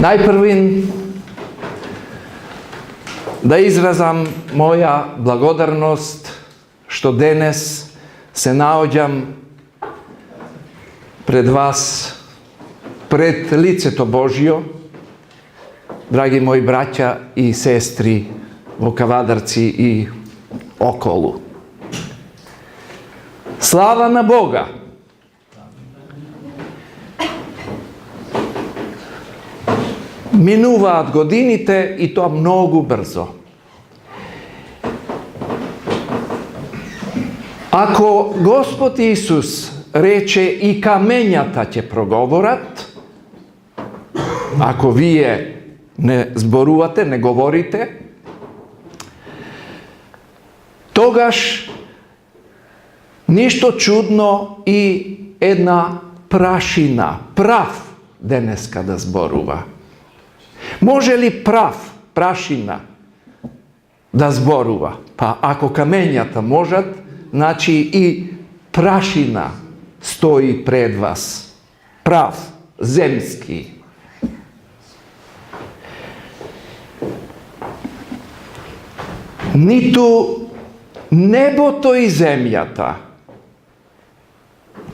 Najprvin da izrazam moja blagodarnost što danas se naođam pred vas, pred liceto Božjo, dragi moji braća i sestri, Vokavadarci i okolu. Slava na Boga! Minuvat godinite i to mnogo brzo. Ako Gospod Isus reče i kamenjata će progovorat, ako vi je ne zboruvate, ne govorite, togaš ništo čudno i jedna prašina, prav danas kada zboruva. Može li prašina da zboruva? Pa ako kamenjata možat, znači i prašina stoji pred vas. Prav, zemski. Nitu neboto i zemljata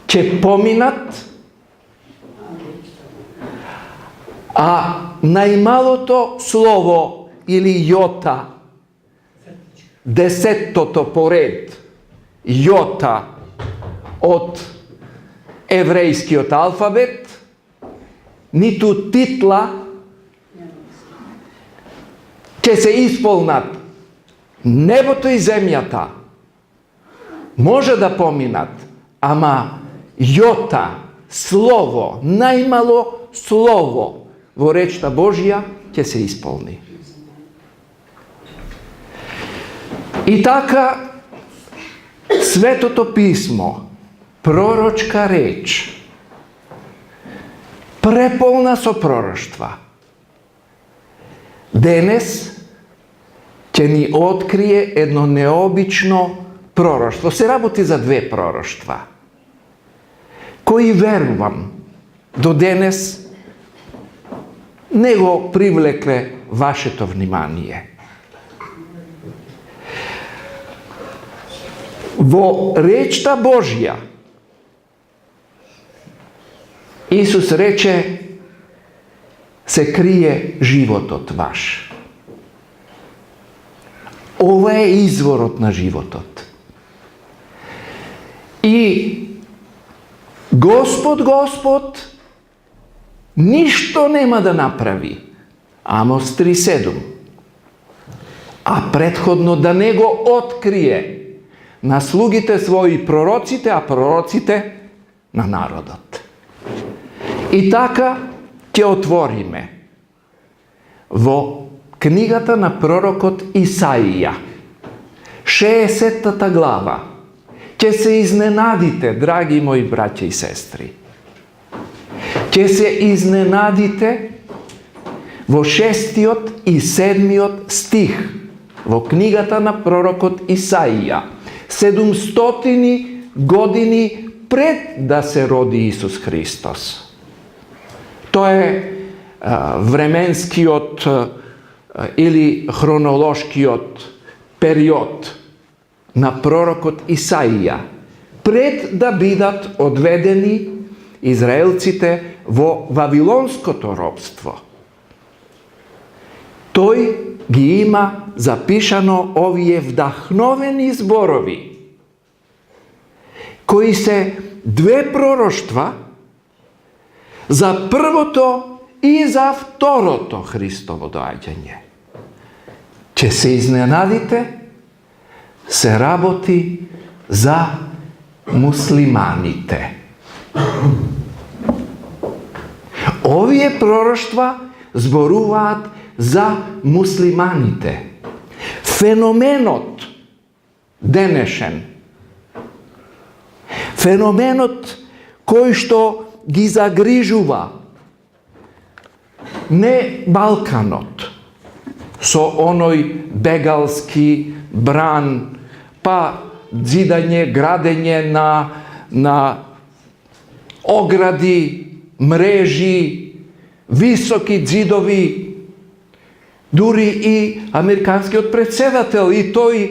će pominat, a najmalo to slovo ili jota, desetoto pored, jota od evrejski od alfabet, nitu titla će se ispolnat. Neboto i zemljata može da pominat, ama jota, slovo, najmalo slovo, vo rečta Božja će se ispolni. I taka Svetoto pismo, proročka reč, prepolna so proroštva, danas će ni otkrije jedno neobično proroštvo. Se raboti za dve proroštva, koji verujem do danas nego privlekle vaše to vnimanije. Vo rečta Božja Isus reče se krije životot vaš. Ovo je izvorot na životot. I Gospod ništo nema da napravi. Amos 3:7. A prethodno da nego otkrije na slugite svoji prorocite, a prorocite na narodot. I taka će otvorime vo knjigata na prorokot Isaija, 60. glava. Će se iznenadite, dragi moji braće i sestri. Će se iznenadite vo 6. i 7. stih vo knjigata na prorokot Isaija. 700 godini pred da se rodi Isus Hristos. To je vremenski ili hronološki period na prorokot Isaija. Pred da bidat odvedeni Izraelcite vo vavilonsko to ropstvo. Toj gi ima zapišano ovije vdahnoveni zborovi, koji se dve proroštva za prvoto i za vtoroto Hristovo dođenje. Će se iznenadite, se raboti za muslimanite. Ovije proroštva zboruvat za muslimanite. Fenomenot denešen. Fenomenot koji što gi zagrižuva. Ne Balkanot. So onoj begalski bran, pa zidanje, gradenje na ogradi, mreži, високи зидови, дури и американскиот председател, и тој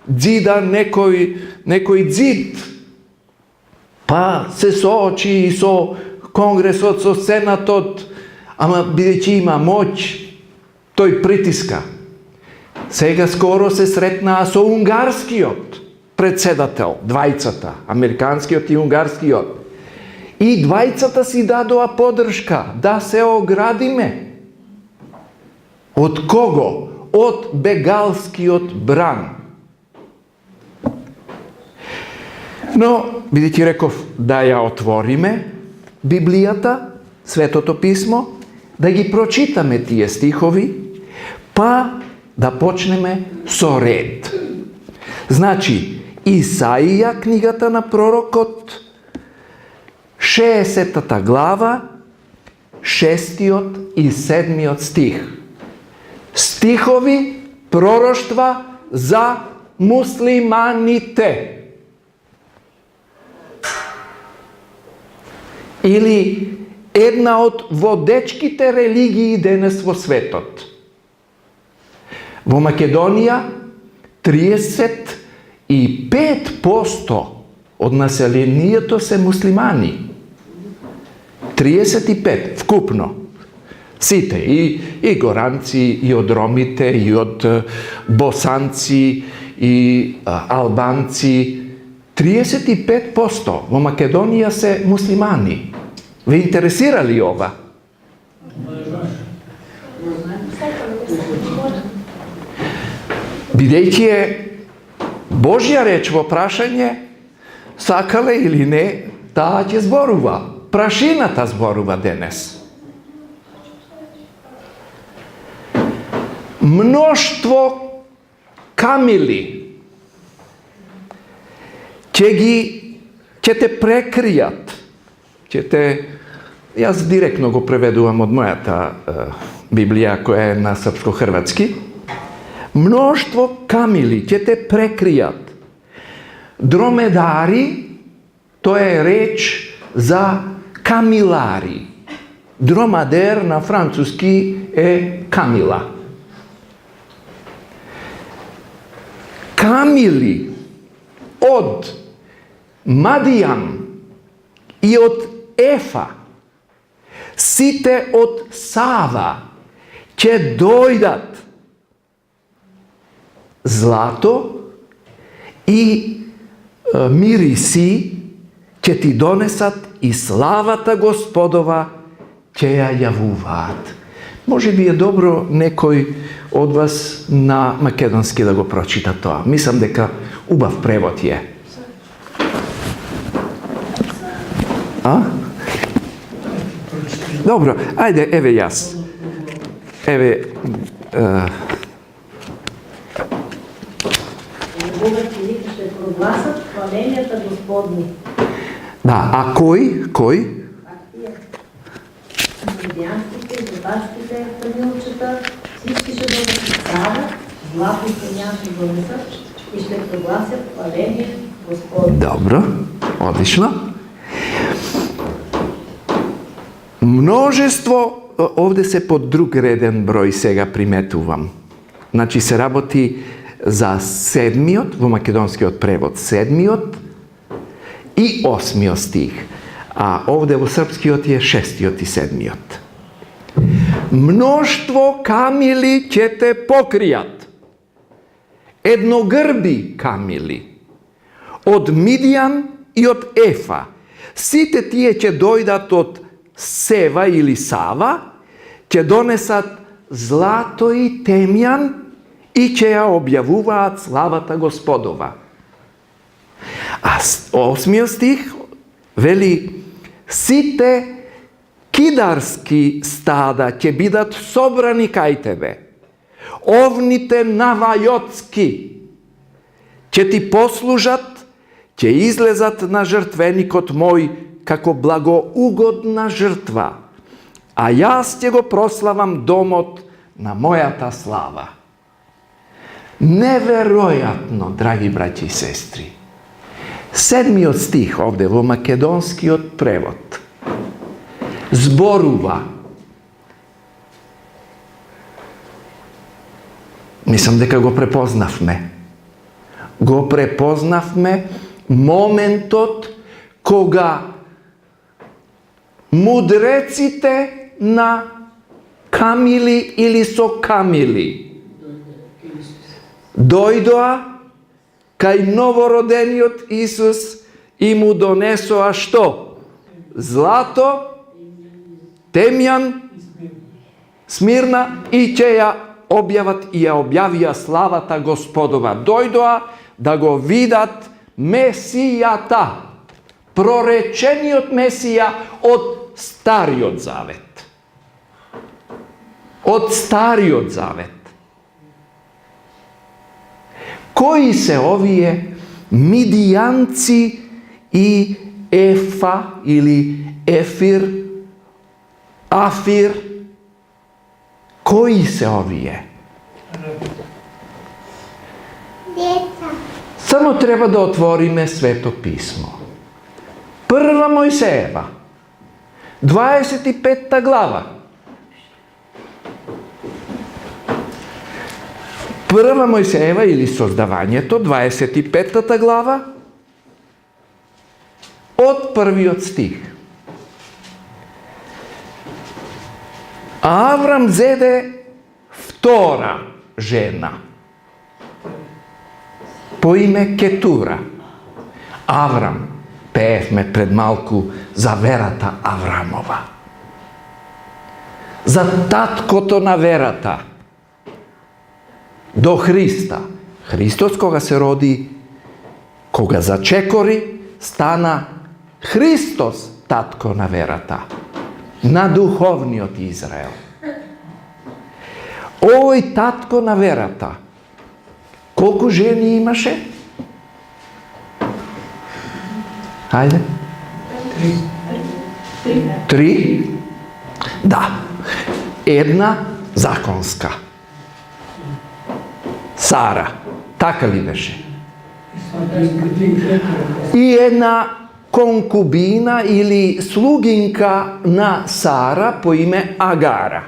зида некој зид, па се соочи и со Конгресот, со Сенатот, ама бидејќи има моќ, тој притиска. Сега скоро се сретнаа со унгарскиот председател, двајцата, американскиот и унгарскиот. И двајцата си дадоа поддршка да се оградиме. Од кого? Од бегалскиот бран. Но, бидејќи реков да ја отвориме Библијата, Светото писмо, да ги прочитаме тие стихови, па да почнеме со ред. Значи, Исаија, книгата на пророкот, 60-та глава, 6-тиот и 7-тиот стих. Стихови, пророштва за муслиманите. Или една од водечките религии денес во светот. Во Македонија 35% од населението се муслимани. 35 вкупно. Сите, и горанци, и од ромите, и од босанци, и албанци. 35% во Македонија се муслимани. Ве интересира ли ова? Бидејќи е Божја реч во прашање, сакале или не, таа ќе зборува. Прашината зборува денес. Мноштво камили ќе те прекријат. Јас директно го преведувам од мојата Библија, која е на српско-хрватски. Мноштво камили ќе те прекријат. Дромедари, тоа е реч за камилари. Дромадер на француски е камила. Камили од Мадијан и од Ефа, сите од Сава ќе дојдат. Злато и мириси ќе ти донесат и славата Господова ќе ја јавуваат. Може би е добро некој од вас на македонски да го прочита тоа. Мислам дека убав превод е. Добро, ајде, еве јас. Еве... Българите ще прогласат хваленијата Господни. Да, а кој? Медианските, жебарските, тамилчета, всички ще бъдат изправят, злато и пеня ще донесат и ще прогласят хваление Господни. Добро, одлично. Множество, овде се под друг реден број сега приметувам. Значи се работи за 7-миот, во македонскиот превод 7-миот и 8-миот стих. А овде во српскиот е 6-тиот и 7-миот. Мноштво камили ќе те покријат. Едногрби камили. Од Мидијан и од Ефа. Сите тие ќе дојдат од Сева или Сава, ќе донесат злато и темјан и ќе ја објавуваат славата Господова. А 8-миот стих вели: сите кидарски стада ќе бидат собрани кај тебе. Овните навајотски ќе ти послужат, ќе излезат на жртвеникот мој како благоугодна жртва, а јас ќе го прославам домот на мојата слава. Неверојатно, драги браќи и сестри. 7-миот стих овде во македонскиот превод зборува Мислам дека го препознавме. Го препознавме моментот кога мудреците на камили или со камили дојдоа кај новородениот Исус и му донесоа што? Злато, темјан, смирна и ќе ја објават и ја објавија славата Господова. Дојдоа да го видат Месијата, проречениот Месија од Стариот Завет. Од Стариот Завет. Кои се овие мидијанци и Ефа или Ефир, Афир? Кои се овие? Деца. Само треба да отвориме Свето писмо. Прва Мојсеева, 25 глава. Прва Мојсеева или Создавањето, 25 глава, од првиот стих. Аврам зеде втора жена по име Кетура. Аврам, пеевме пред малку за верата Аврамова. За таткото на верата до Христа. Христос кога се роди, кога зачекори, стана Христос татко на верата, на духовниот Израел. Овој татко на верата, колку жени имаше? Хајде. 3. Да. Една законска. Сара. Така ли беше? И една конкубина или слугинка на Сара по име Агара.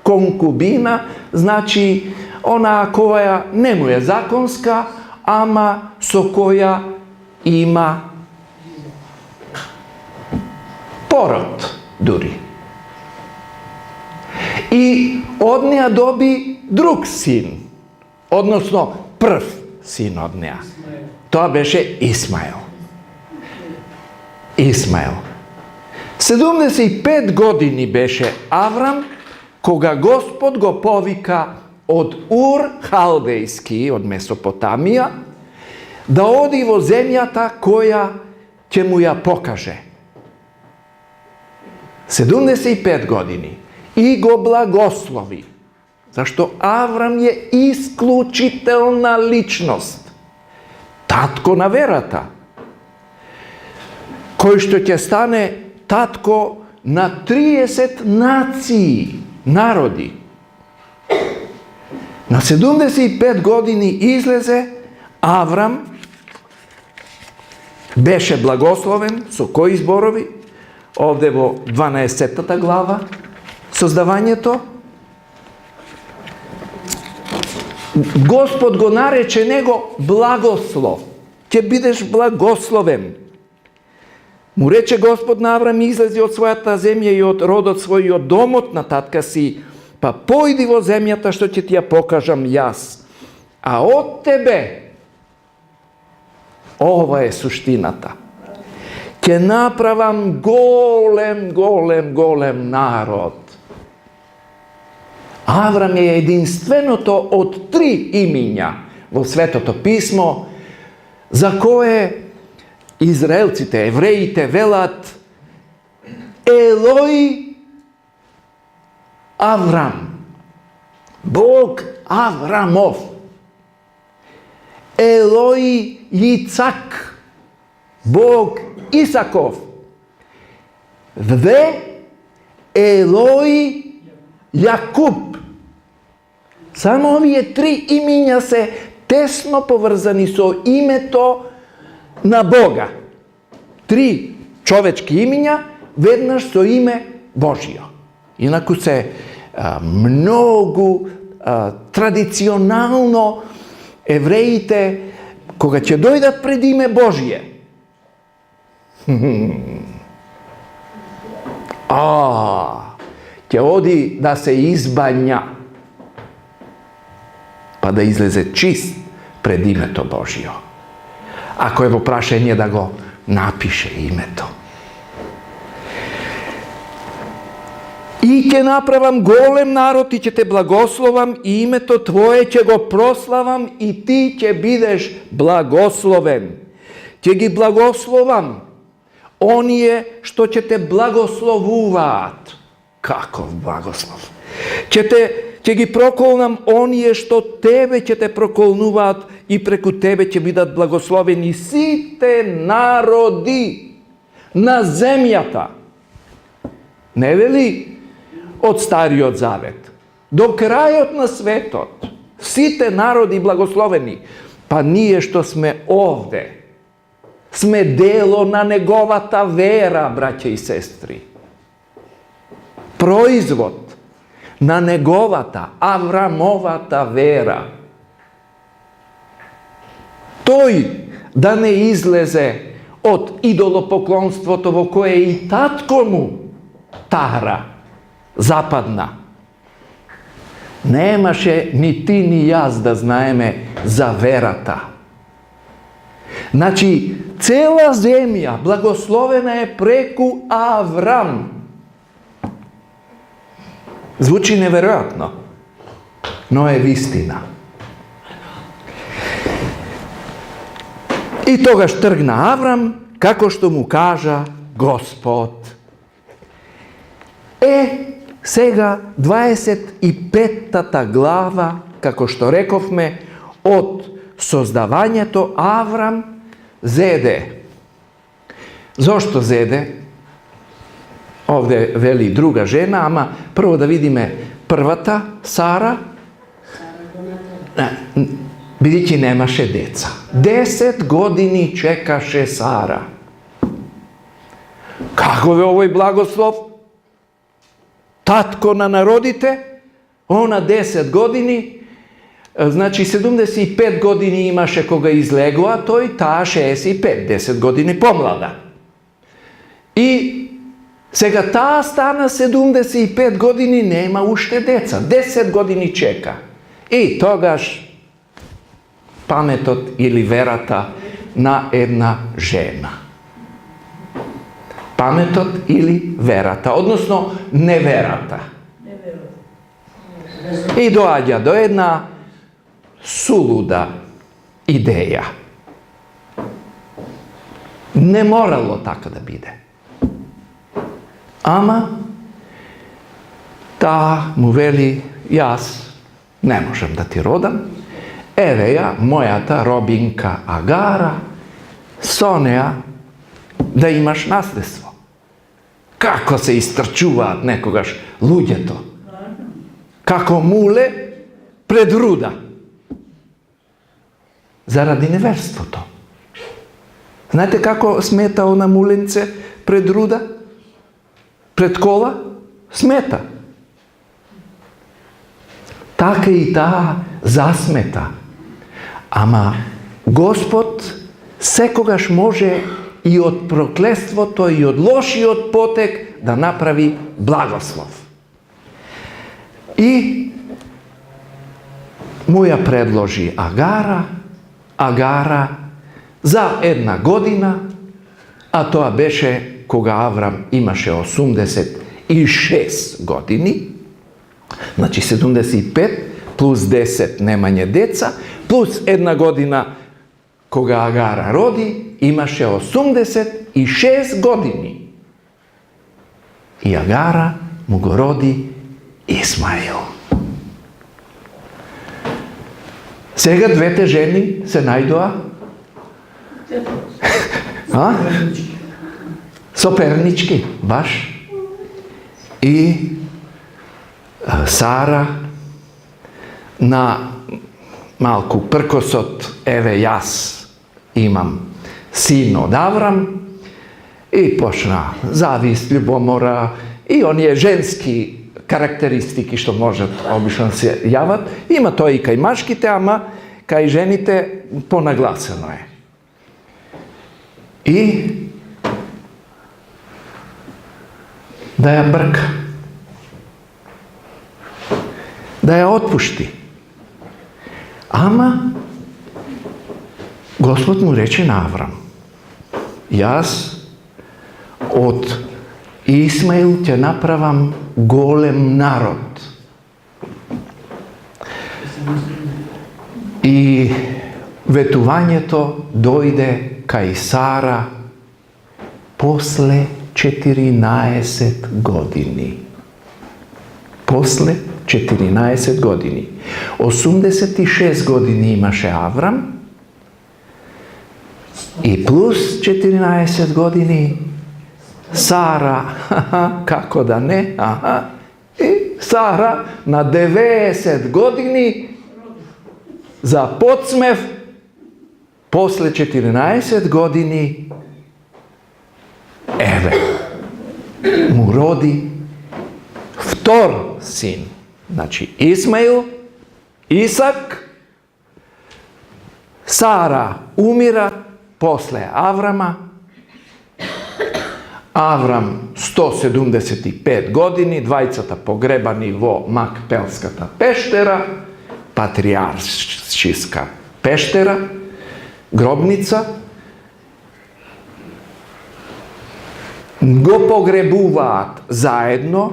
Конкубина значи она која не му е законска, ама со која има пород дури. И од неа доби друг син, односно прв син од неа. Тоа беше Исмаел. Исмаел. 75 години беше Аврам, кога Господ го повика од Ур Халдејски, од Месопотамија, да оди во земјата која ќе му ја покаже. 75 години. И го благослови. Зашто Аврам е исклучителна личност. Татко на верата. Кој што ќе стане татко на 30 нации, народи. На 75 години излезе Аврам, беше благословен, со кои зборови? Овде во 12 глава, Создавањето. Господ го нарече него благослов. Ќе бидеш благословен. Му рече Господ на Аврам, излези од својата земја и од родот свој и од домот на татка си, па појди во земјата што ќе ти ја покажам јас. А од тебе, ова е суштината, ќе направам голем народ. Аврам е единственото од 3 имиња во Светото писмо за кое израелците, евреите велат Елои Аврам, Бог Аврамов. Елои Јицак, Бог Исаков. Елои Јакуб. Само овие 3 имиња се тесно поврзани со името на Бога. 3 човечки имиња, веднаш со име Божио. Инаку се многу tradicionalno евреите, кога ќе дојдат пред име Божие, ќе оди да се избања, па да излезе чист пред името Божио. Ако е во прашање да го напише името. И ќе направам голем народ и ќе те благословам и името Твое ќе го прославам и ти ќе бидеш благословен. Ќе ги благословам оние што ќе те благословуваат. Каков благослов? Ќе ги проколнам оние што тебе ќе те проколнуваат и преку тебе ќе бидат благословени сите народи на земјата. Не вели од Стариот Завет, до крајот на светот, сите народи благословени, па ние што сме овде, сме дело на неговата вера, браќа и сестри. Производ на неговата, Аврамовата вера. Тој да не излезе од идолопоклонството во кое и татко му тара, западна. Немаше ни ти ни јас да знаеме за верата. Значи, цела земја благословена е преку Аврам. Звучи неверојатно, но е вистина. И тогаш тргна Аврам, како што му кажа Господ. Сега 25-та глава, како што рековме, од создавањето Аврам зеде. Зошто зеде? Овде вели друга жена, ама прво да видиме првата, Сара, бидејќи немаше деца. 10 години чекаше Сара. Каков е овој благослов? Татко на народите, она 10 години, значи 75 години имаше кога излегува, тој таа 65, 10 години помлада. И сега таа стана 75 години, нема уште деца, 10 години чека. И тогаш паметот или верата на една жена. Паметот или верата, односно неверата. И доаѓа до една сулуда идеја. Не морало така да биде. Ама, таа му вели, јас не можам да ти родам, еве ја, мојата робинка Агара, со неа да имаш наследство. Како се истрчуваат некогаш луѓето? Како муле пред руда. Заради неверството. Знаете како смета она муленце пред руда? Пред кола? Смета. Така и таа засмета. Ама Господ секогаш може и од проклетството и од лошиот потек да направи благослов. И му ја предложи Агара за една година, а тоа беше кога Аврам имаше 86 години, значи 75 плюс 10 немање деца, плюс една година кога Агара роди, имаше 86 години. И Агара му го роди Исмаил. Сега двете жени се најдоа сопернички, баш. И Сара на малку пркосот, еве јас имам син од Аврам, и почна завист, љубомора и оние женски karakteristiki što može obično se javati. Ima to i kaj maškite, ama kaj ženite ponaglaseno je. I da je brka. Da je otpušti. Ama Gospod mu reče na Avram, jaz od Ismail će napravam golem narod. I vetovanje to dojde kaj Sara posle 14 godini. Posle 14 godini. 86 godini imaše Avram i plus 14 godini Sara, kako da ne, i Sara na 90 godini za podsmev posle 14 godini Eve mu rodi vtor sin. Znači Ismail, Isak, Sara umira posle Avrama, Avram 175 godini, dvajcata pogrebani vo Makpelskata peštera, patrijaršijska peštera, grobnica, go pogrebuvat zajedno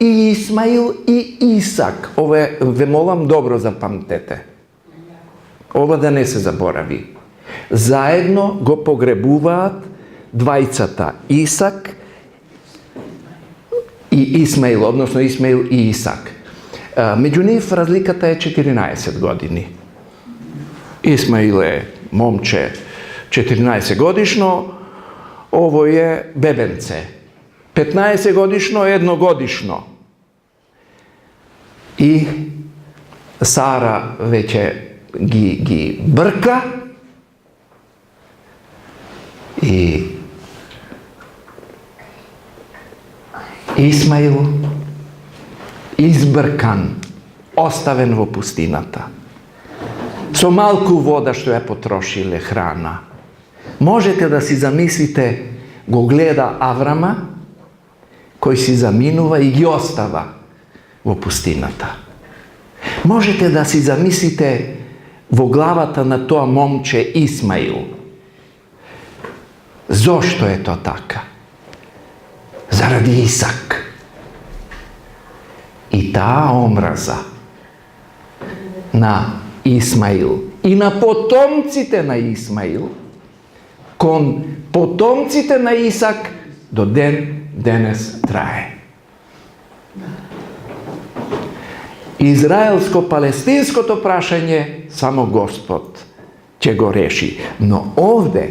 i Ismail i Isak. Ovo je, molim dobro zapamtete. Ovo da ne se zaboravi. Zajedno go pogrebuvat dvajcata Isak i Ismail, odnosno Ismail i Isak. Među njih razlikata je 14 godini. Ismail je momče 14 godišno, ovo je bebence. 15 godišno, jednogodišno. I Sara već je gi brka i Ismail izbrkan, ostaven vo pustinata. So malku voda što je potrošile hrana. Možete da si zamislite, go gleda Avrama, koji si zaminuva i gi ostava vo pustinata. Možete da si zamislite vo glavata na to momče Ismail. Zašto je to taka? Zaradi Isak. I ta omraza na Ismail i na potomcite na Ismail, kon potomcite na Isak do danes traje. Izraelsko-palestinsko to prašanje samo Gospod će go reši. No ovde,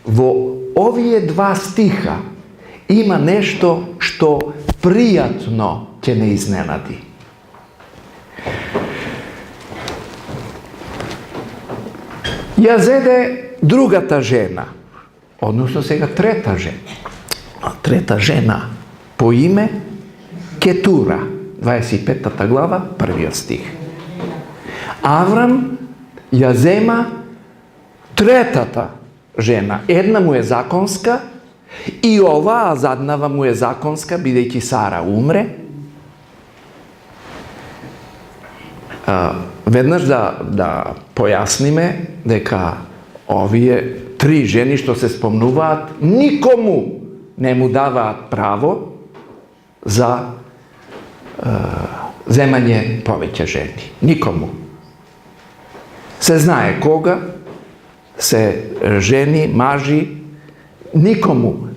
vo ovije dva stiha ima nešto što prijatno će ne iznenadi. Jazede drugata žena, odnosno сега treta žena. Treta žena po ime Ketura, 25. glava, 1. stih. Avram jazema tretata žena. Една mu je zakonska i ova, a zadnava mu je zakonska, бидејќи Сара умре. Веднаш да појасниме дека овие три жени што се спомнуваат, никому не му даваат право за земање повеќе жени. Никому. Се знае кога, се жени, мажи, никому.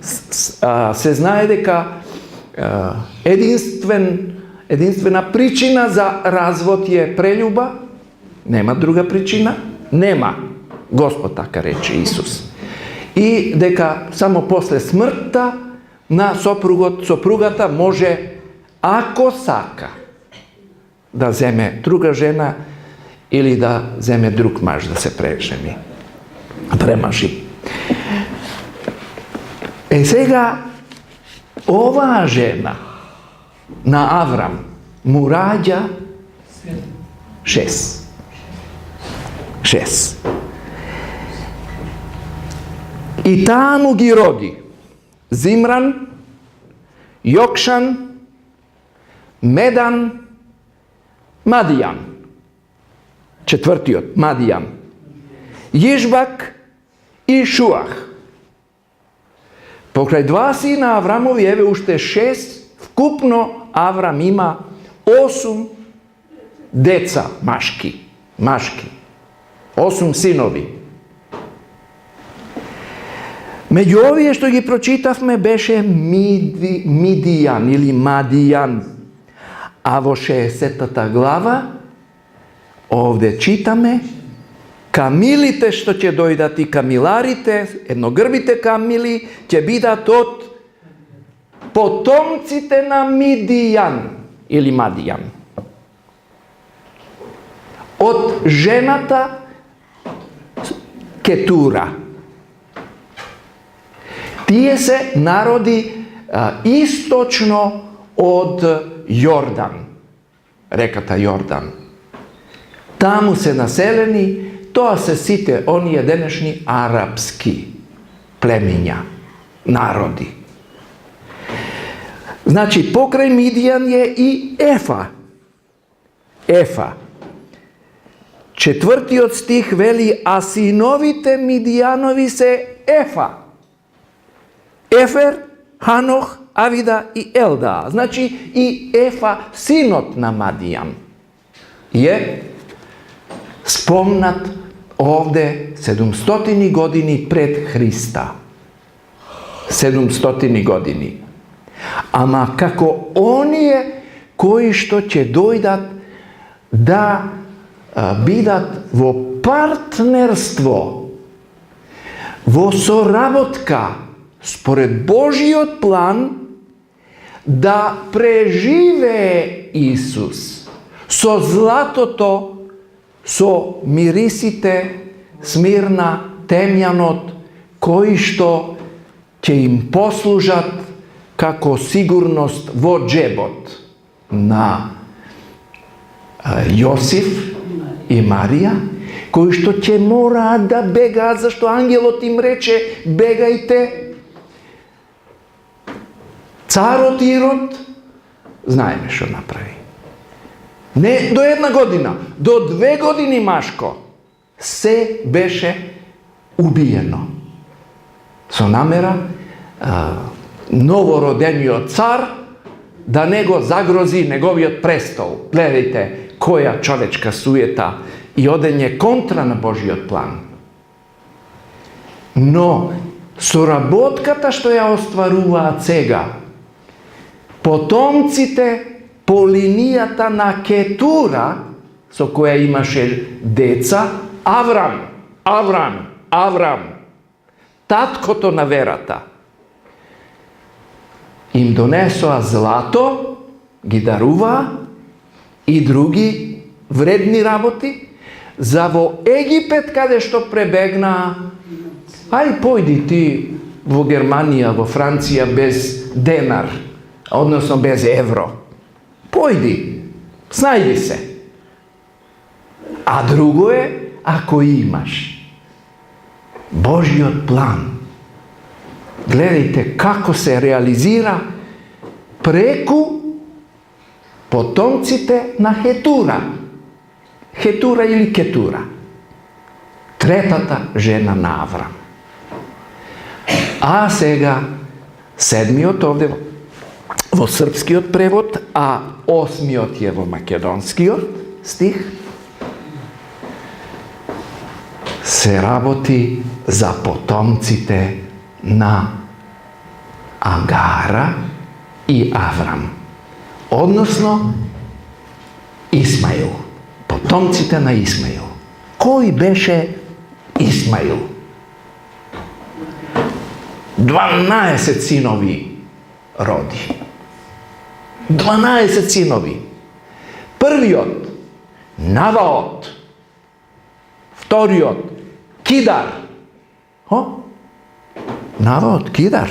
Се знае дека единствена причина за развод е прелюба, нема друга причина, нема. Господ така рече Исус. И дека само после смртта на сопругата може, ако сака, да земе друга жена или да земе друг маж да се премажи. Сега, оваа жена na Avram mu rađa 6. 6. I tamo gi rodi Zimran, Jokšan, Medan, Madijan. 4. od Madijan. Jižbak i Šuah. Pokraj 2 sina Avramovi, evo ušte 6, vkupno Avram ima 8 deca, maški. 8 sinovi. Među ovije što gi pročitavme beše Midijan ili Madijan. A vo 60. glava ovdje čitame: kamilite što će dojdati, kamilarite, jednogrbite kamili, će bidat od potomcite na Midijan ili Madijan. Od ženata Ketura. Tije se narodi istočno od Jordan, rekata Jordan. Tamo se naseleni, to se site, oni je današnji arapski pleminja, narodi. Znači, pokraj Midijan je i Efa. Efa. 4. od stih veli: a sinovite Midijanovi se Efa. Efer, Hanoh, Avida i Elda. Znači i Efa, sinot na Madijan, je spomnat ovdje 700 godini pred Hrista. 700 godini. Ama kako on je koji što će dojdat da bidat vo partnerstvo, vo sorabotka spored Božijot plan da prežive Isus. So zlatoto, so mirisite Smirna, temjanot, koji što će im poslužat kako sigurnost vo džebot na Josif i Marija, koji što će mora da bega, zašto angelot im reče: begajte. Carot Irod, znajme što napravi. Ne do 1 godina, do 2 godine maško se beše ubijeno. So namera novorodenio car da nego zagrozi njegoviot prestol. Gledajte koja čovečka sujeta i odenje kontra na Božijot plan. No, sorabotkata što ja ostvaruva cega, potomcite po linijata na Ketura, so koja imaše deca, Avram, tatko to na verata. Im donesoa zlato, gi daruva, i drugi vredni raboti, za vo Egipet kade što prebegna, aj pojdi ti vo Germanija, vo Francija bez denar, odnosno bez evro. Pojdi, snajdi se. A drugo je, ako imaš Božjot plan, gledajte kako se realizira preku potomcite na Hetura. Hetura ili Ketura. Tretata žena na Avram. A sega 7. ovdje vo srpski od prevod, a 8. je vo makedonski stih. Se raboti za potomcite na Agara i Avram. Odnosno Ismail. Potomcite na Ismail. Koji beše Ismail? 12 sinovi rodi. 12 sinovi. Prvi od Navaot. Vtori od Kidar. Navaot, Kidar.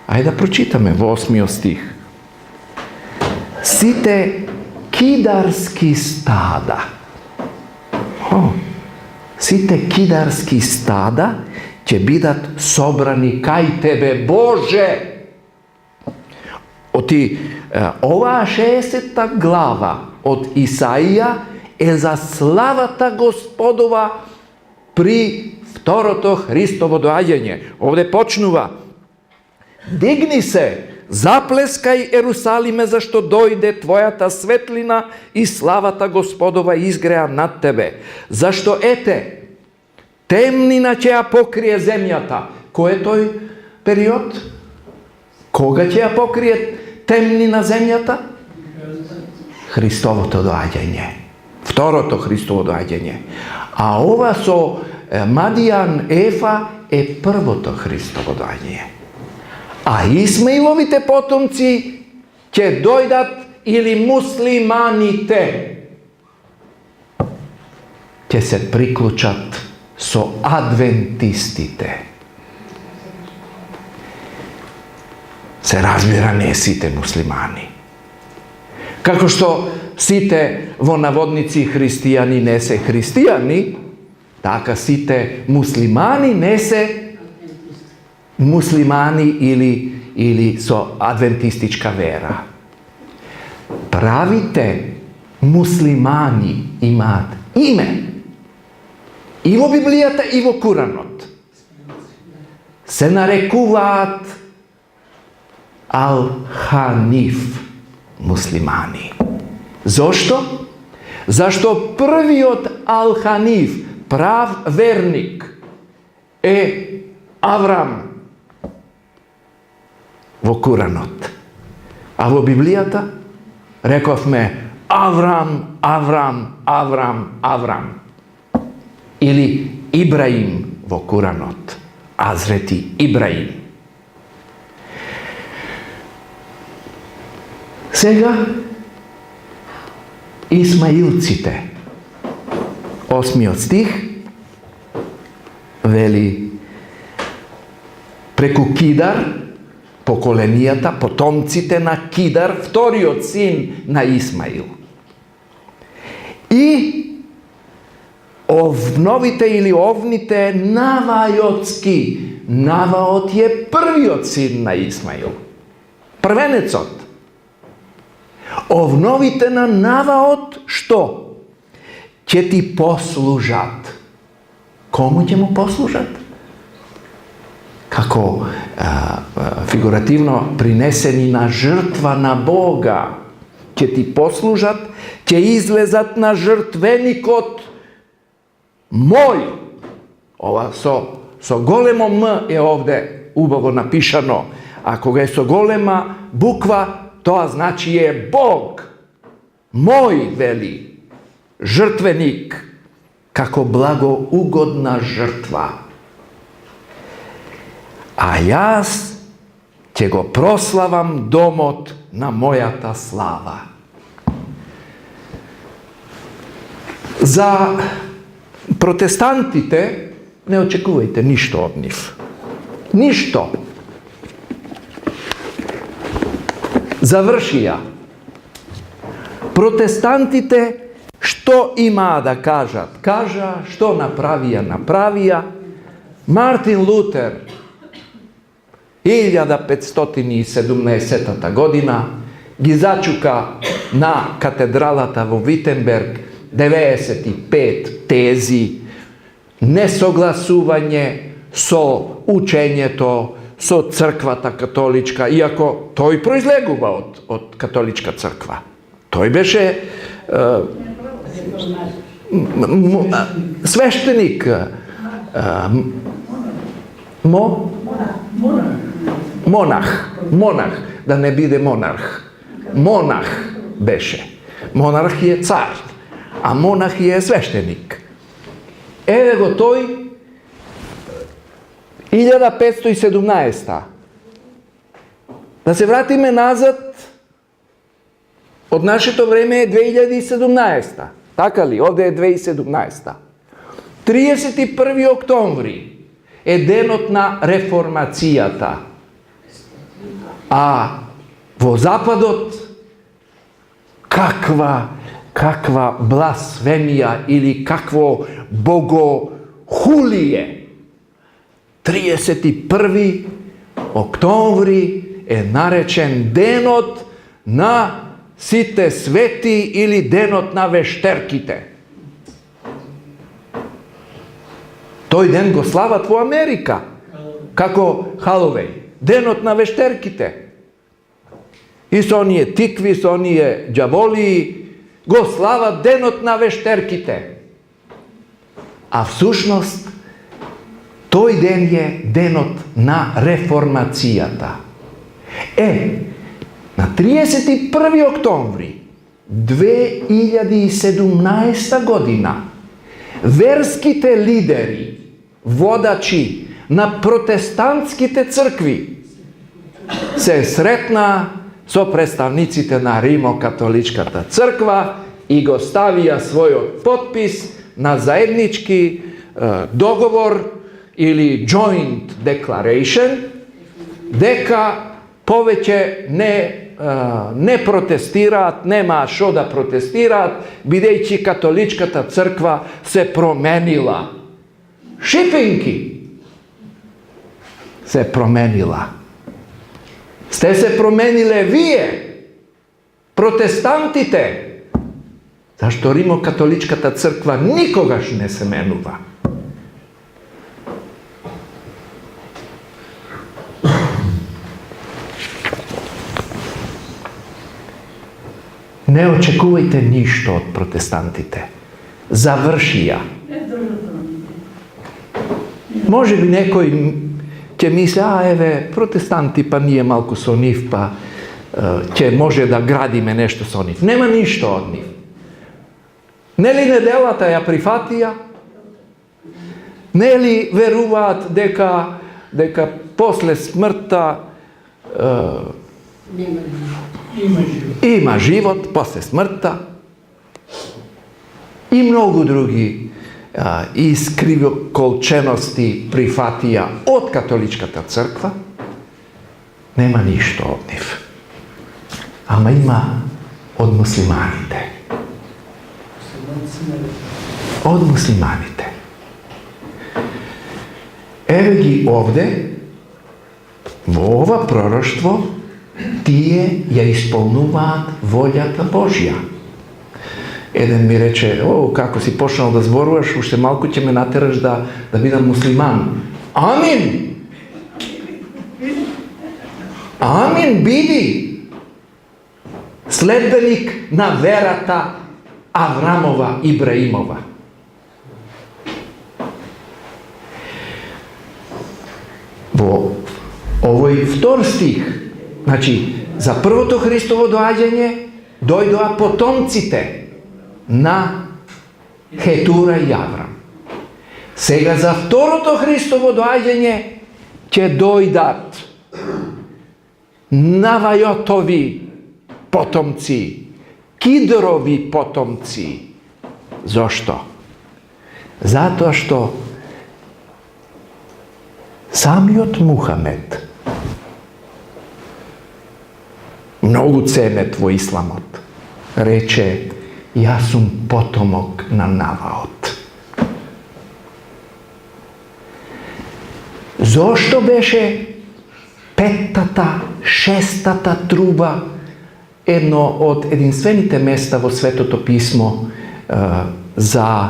Ajde da pročitame 8. stih. сите кидарски стада. Сите кидарски стада ќе бидат собрани кај тебе, Боже. Оти, оваа 60-та глава од Исаија е за славата Господова при второто Христово доаѓање. Овде почнува: дигни се, заплескај Ерусалиме, зашто дојде твојата светлина и славата Господова изгреа над тебе. Зашто ете, темнина ќе ја покрие земјата. Кој е тој период? Кога ќе ја покрие темнина земјата? Христовото доаѓање. Второто Христово доаѓање. А ова со Мадијан Ефа е првото Христово доаѓање. А Исмаиловите потомци ќе дојдат, или муслиманите ќе се приклучат со адвентистите. Се разбира, не сите муслимани. Како што сите во наводници христијани не се христијани, така сите муслимани не се муслимани или со адвентистичка вера. Правите муслимани имаат име и во Библијата и во Куранот. Се нарекуваат Ал-Ханиф муслимани. Зошто? Зашто првиот Ал-Ханиф, прав верник, е Аврам во Куранот. А во Библијата рековме Аврам, Аврам, Аврам, Аврам. Или Ибраим во Куранот. Азрети Ибраим. Сега Исмаилците. 8 стих вели: преку Кидар, поколенијата, потомците на Кидар, вториот син на Исмаил. И овновите или овните Навајотски. Наваот е првиот син на Исмаил. Првенецот. Овновите на Наваот што? Ќе ти послужат. Кому ќе му послужат? Како фигуративно принесени на жртва на Бога. Ќе ти послужат, ќе излезат на жртвеникот мој. Ова со големо М е овде убаво напишано, а кога е со голема буква, тоа значи е Бог. Мој, вели, жртвеник, како благоугодна жртва. А јас ќе го прославам домот на мојата слава. За протестантите не очекувајте ништо од нив. Ништо. Завршија. Протестантите што имаа да кажат? Кажа, што направија. Мартин Лутер 1517 година ги зачука на катедралата во Витенберг 95 тези, несогласување со учењето, со црквата католичка, иако тој произлегува од католичка црква. Тој беше свештеник, монах, да не биде монарх. Монах беше. Монарх е цар, а монах е свештеник. Еве го тој 1517. Да се вратиме назад, од нашето време е 2017. Така ли? Овде е 2017. 31 октомври е денот на реформацијата. А во Западот kakva blasfemija ili kakvo bogohulije. 31. oktobri je narečen denot na site sveti ili denot na vešterkite. Toj den go slavat u Amerika. Kako Halloween. Denot na vešterkite. I so onije tikvi, so onije džavoliji, go slavat denot na vešterkite. A v sušnost, toj den je denot na reformacijata. Na 31. oktobri 2017. godina verskite lideri, vodači na protestantskite crkvi se sretna so predstavnicite na Rimokatoličkata crkva i go stavija svoj potpis na zajednički dogovor ili joint declaration, deka poveće ne protestirat, nema što da protestirat, bideći katoličkata crkva se promenila. Šipinki se promenila. Ste se promenile vije, protestantite. Zašto Rimokatoličkata crkva nikogaš ne semenuva? Ne očekujte ništa od protestantite. Završija. Može bi nekoj će misli, protestanti pa nije malko so njih, pa će može da gradime nešto so njih. Nema ništa od njih. Ne li ne delata ja prifatija? Ne li veruvat deka posle smrta ima život posle smrta i mnogo drugi iskrivokolčenosti prifatija od katoličkata crkva, nema ništa od njih. Ama ima od muslimanite. Od muslimanite. Evo gi ovde, ova proroštvo tije je ispolnovat voljata Božja. Jedan mi reče, kako si pošao da zboruješ, ušte malko će me nateraš da budem musliman. Amin! Amin, bidi! Sledbenik na verata Avramova, Ibrahimova. Ovo je vtor stih. Znači, za prvo to Hristovo dođenje dojdoa potomcite na Hetura i Avram. Сега за второто Христово доаѓање ќе дојдат Навајотови потомци, Кидрови потомци. Зошто? Затоа што самиот Мухамед, многу ценет во исламот, рече: јас сум потомок на Наваот. Зошто беше петтата, шестата труба едно од единствените места во Светото писмо за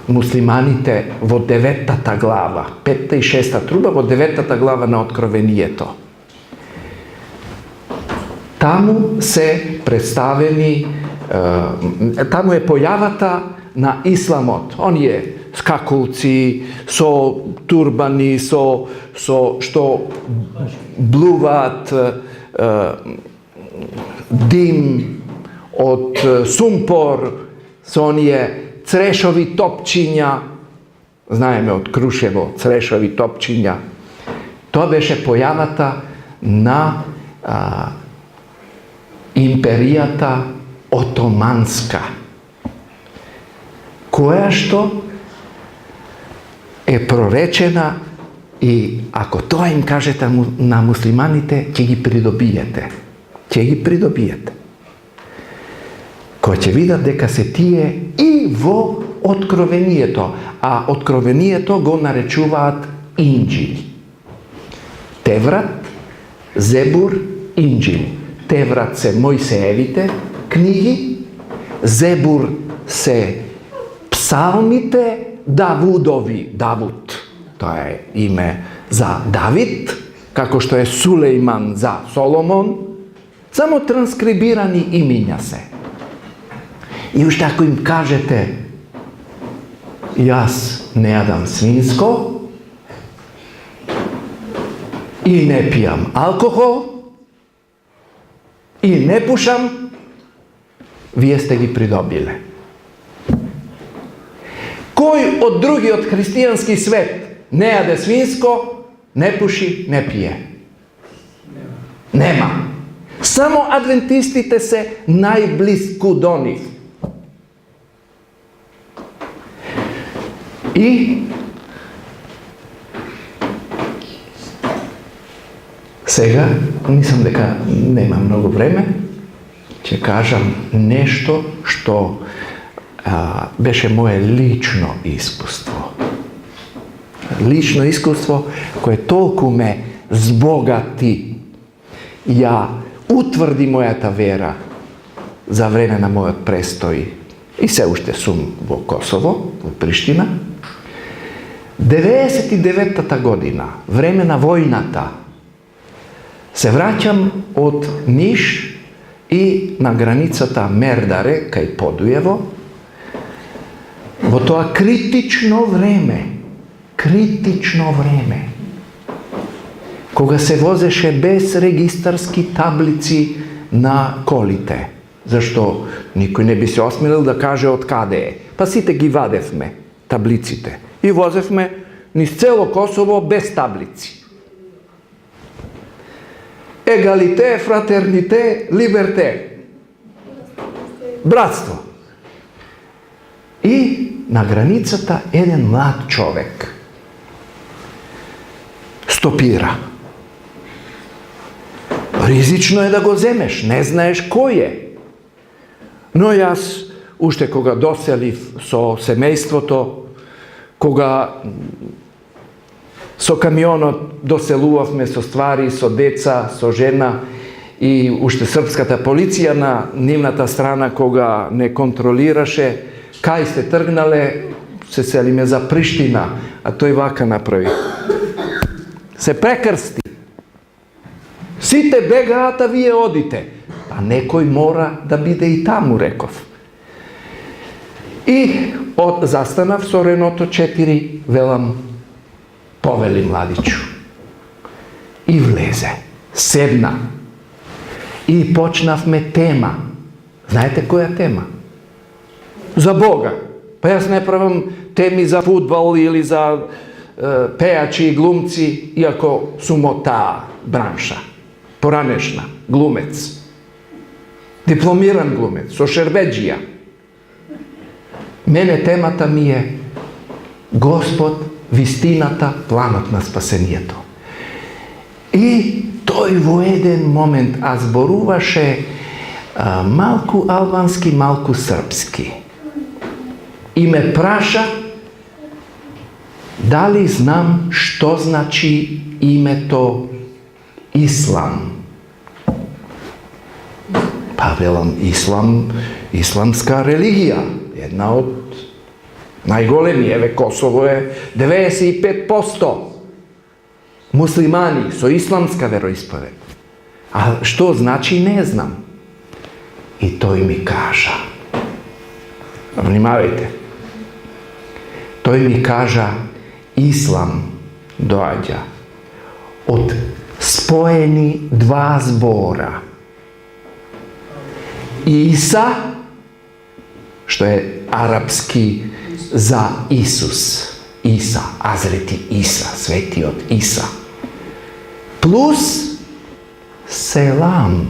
муслиманите во 9-та глава, 5-та и 6-та труба во 9-та глава на Откровението. Таму се представени, таму е појавата на исламот. Оние скакулци со турбани, со што блуваат дим од сумпор, со оние црешови топчиња, знаеме од Крушево, црешови топчиња. Тоа беше појавата на империјата Отоманска, која што е проречена и ако тоа им кажете на муслиманите, ќе ги придобиете. Ќе ги придобиете. кој ќе видат дека се тие и во Откровението, а Откровението го наречуваат Инџил. Теврат, Зебур, Инџил. Теврат се Мојсеевите книги, Зебур се псалмите Давудови, Давуд, тоа е име за Давид, како што е Сулејман за Соломон, само транскрибирани имиња се. И уште ако им кажете, јас не јадам свинско и не пијам алкохол и не пушам, вие сте ги придобиле. Кој од другиот христијански свет не јаде свинско, не пуши, не пие? Нема. Само адвентистите се најблиску до нив. И сега, мислам дека нема многу време, ќе кажам нешто што беше мое лично искуство. Лично искуство кое толку ме збогати, ја утврди мојата вера за време на мојот престој и се уште сум во Косово, во Приштина. 99-та година, време на војната, се враќам од Ниш и на границата Мердаре, кај Подујево, во тоа критично време, кога се возеше без регистарски таблици на колите, зашто никој не би се осмелил да каже од каде е. Па сите ги вадевме, таблиците, и возевме низ цело Косово без таблици. Егалите, фратерните, либерте. Братство. И на границата еден млад човек стопира. Ризично е да го земеш, не знаеш кој е. Но јас, уште кога доселив со семејството, кога со камионот доселувавме со ствари, со деца, со жена, и уште српската полиција на нивната страна кога не контролираше кај сте тргнале, се селиме за Приштина, а тој вака направи. Се прекрсти. Сите бегаат, а вие одите. Па некој мора да биде и таму, реков. И застанав со Реното 4, велам, повели младичу. И влезе, седна. И почнавме тема. Знаете која тема? За Бога. Па јас не правам теми за фудбал или за пејачи и глумци, иако сум од таа бранша. Поранешна, глумец. Дипломиран глумец, со шербеджија. Мене темата ми е Господ, вистината, планот на спасението. И тој во еден момент зборуваше малку албански, малку српски. И ме праша дали знам што значи името Ислам. Па велам, исламска религија, една од најголеми, еве Косово е 95% муслимани со исламска вероисповед. А што значи не знам. И тој ми кажа, внимавајте, тој ми кажа, Ислам доаѓа од споени два збора. Иса, што е арапски за Исус, Иса, Азрети Иса, светиот Иса, плюс селам,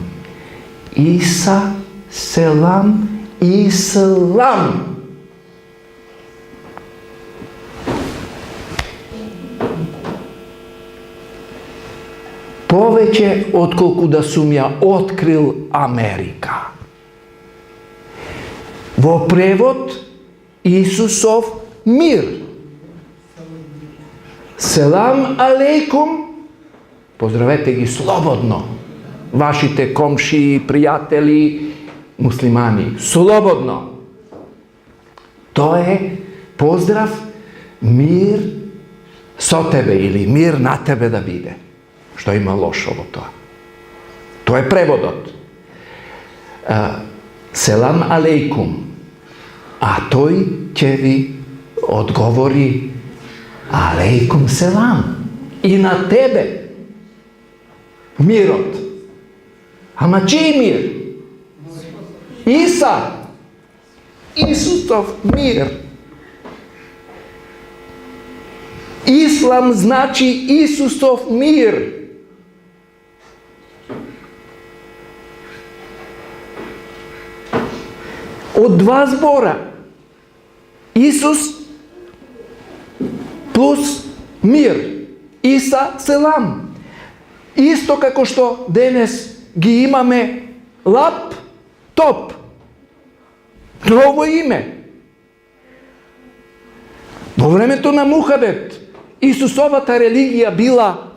Иса, селам, Ислам. Повеќе отколку да сум ја открил Америка. Во превод Исусов мир. Селам алейкум. Поздравете ги слободно. Вашите комши, пријатели, муслимани. Слободно. Тоа е поздрав, мир со тебе или мир на тебе да биде. Што има лошо во тоа? Тоа е преводот. Селам алейкум. А тој ќе ви одговори алейкум селам. И на тебе мирот. Ама чиј мир? Иса. Исусов мир. Ислам значи Исусов мир. Од два збора. Исус плюс мир. Иса селам. Исто како што денес ги имаме лаптоп. Ново име. Во времето на Мухамед, Исусовата религија била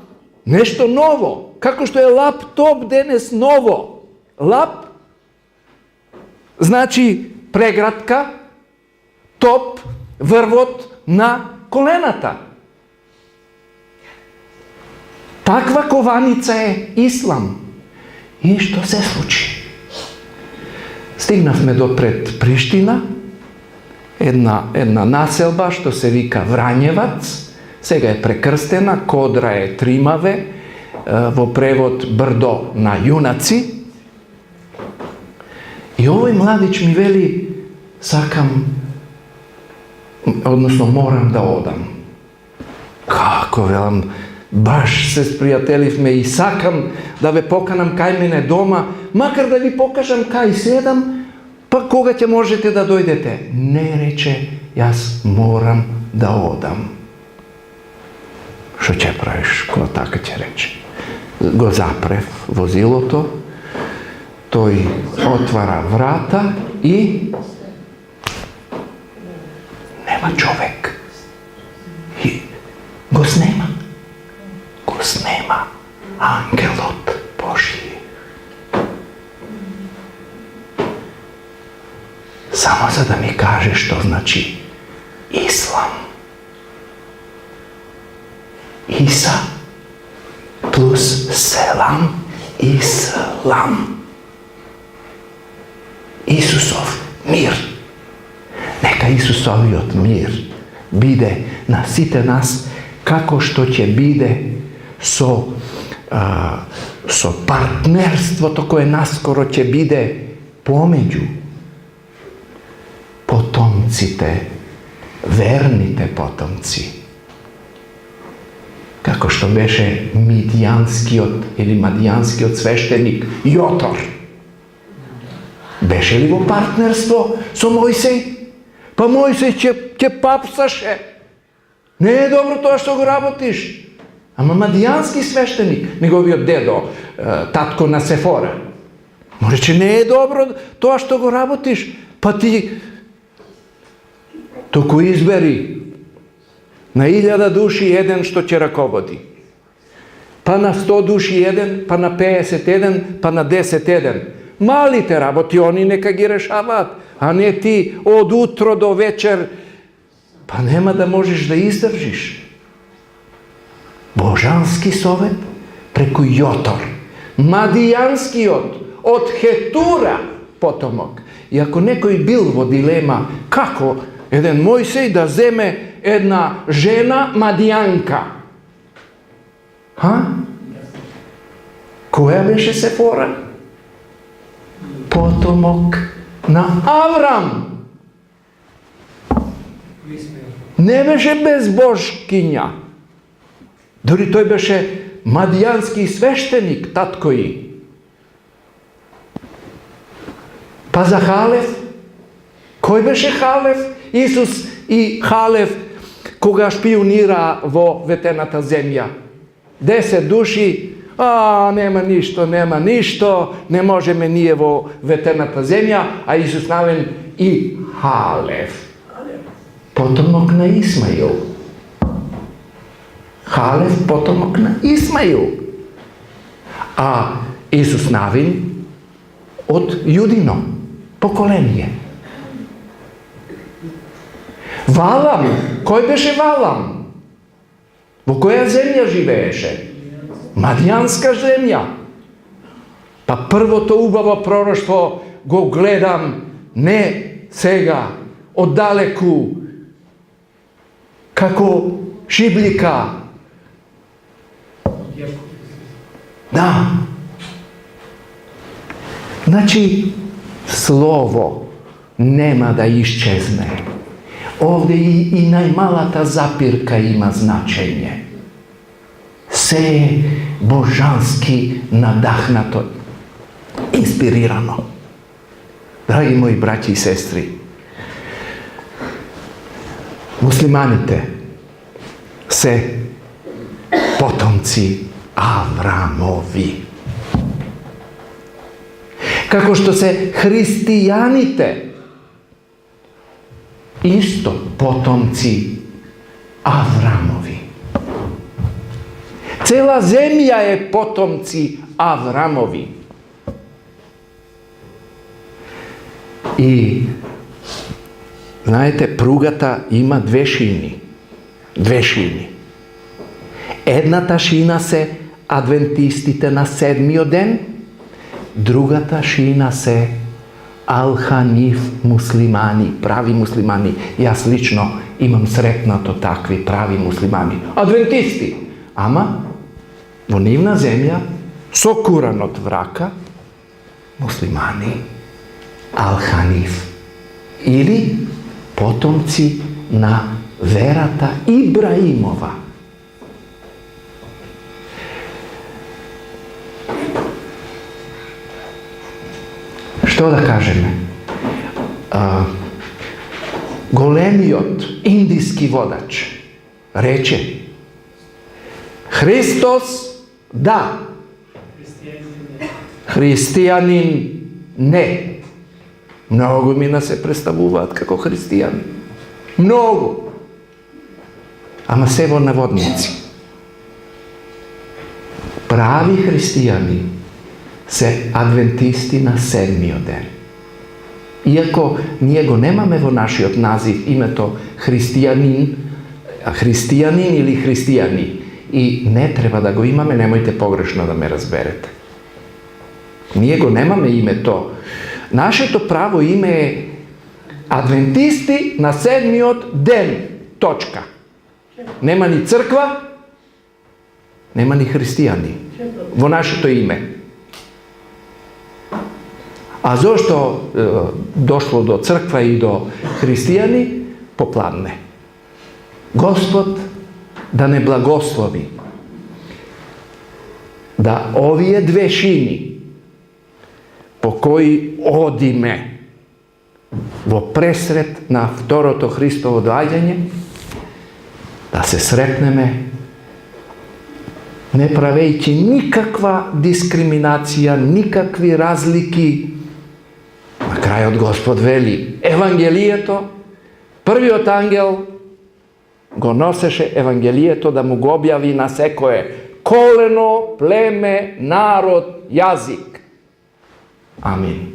нешто ново. Како што е лаптоп денес ново. Лап значи прегратка, топ, врвот на колената. Таква кованица е Ислам. И што се случи? Стигнавме до пред Приштина, една населба што се вика Врањевац, сега е прекрстена, Кодра е Тримаве, во превод Брдо на јунаци. И овој младич ми вели, сакам, односно морам да одам. Како, велам, баш се спријателивме и сакам да ве поканам кај мене дома, макар да ви покажам кај седам, па кога ќе можете да дојдете? Не, рече, јас морам да одам. Што ќе правиш, кога така ќе рече? Го запрев возилото, тој отвара врата и нема човек. И го снема. Го снема ангелот Божи. Само за да ми каже што значи Ислам. Иса плюс селам, Ислам. Исусов мир. Нека Исусовиот мир биде на сите нас, како што ќе биде со партнерството кое наскоро ќе биде помеѓу потомците, верните потомци. Како што беше мидијанскиот или мадијанскиот свештеник Јотор. Беше ли во партнерство со Мојсей? Па Мојсей ќе папсаше. Не е добро тоа што го работиш. Ама мадијански свештеник, неговиот дедо, татко на Сефора, му рече, не е добро тоа што го работиш, па ти току избери на 1000 души еден што ќе раководи. Па на 100 души еден, па на 50 еден, па на 10 еден. Малите работи они нека ги решаваат, а не ти од утро до вечер, па нема да можеш да издржиш. Божански совет преку Јотор, мадијанскиот, од Хетура потомок. И ако некој бил во дилема, како еден Мојсей да земе една жена мадијанка? Која беше Сефора? Потомок на Аврам. Не беше безбожкиња. Дори тој беше мадијански свештеник, таткои. Па за Халев? Кој беше Халев? Исус и Халев, кога шпионира во ветената земја. 10 души, нема ништо, не можеме ние во ветената земја, а Исус навен i Halef, potomak na Ismail. Halef, potomak na Ismail. A Isus Навин od Judino pokolenje. Valam, koji beše Valam? Во koja zemlja živeše? Madijanska zemlja. Pa prvo to ubavo proroštvo go gledam ne сега, odaleku, kako šibljika. Da. Znači, slovo nema da iščezne. Ovdje i najmala ta zapirka ima značenje. Sve je božanski nadahnato, inspirirano. Dragi moji braći i sestri, muslimanite se potomci Avramovi. Kako što se hristijanite isto potomci Avramovi. Cela zemlja je potomci Avramovi. I знаете, pruгата има две шини. Две шини. Едната шина се адвентистите на седмиот ден, другата шина се Ал-Ханиф муслимани, прави муслимани. Јас лично имам сретнато такви прави муслимани. Адвентисти. Ама, во нивна земја, со куран од врака, муслимани, Ал-Ханиф. Или потомци на верата Ибраимова. Што да кажеме? Големиот индиски водач рече: Христос да, христијанин не. Многу мина се представуваат како христијани. Многу. Ама се во наводници. Прави христијани се адвентисти на седмиот ден. Иако ние го немаме во нашиот назив името христијанин или христијани, и не треба да го имаме, немојте погрешно да ме разберете. Ние го немаме името. Нашето право име е адвентисти на седмиот ден. Точка. Нема ни црква, нема ни христијани во нашето име. А зошто дошло до црква и до христијани? Попладне. Господ да не благослови да овие две шини по кои одиме во пресрет на второто Христово доаѓање, да се сретнеме не правејќи никаква дискриминација, никакви разлики. На крајот Господ вели: Евангелието, првиот ангел го носеше Евангелието да му го објави на секое колено, племе, народ, јазик. Амин.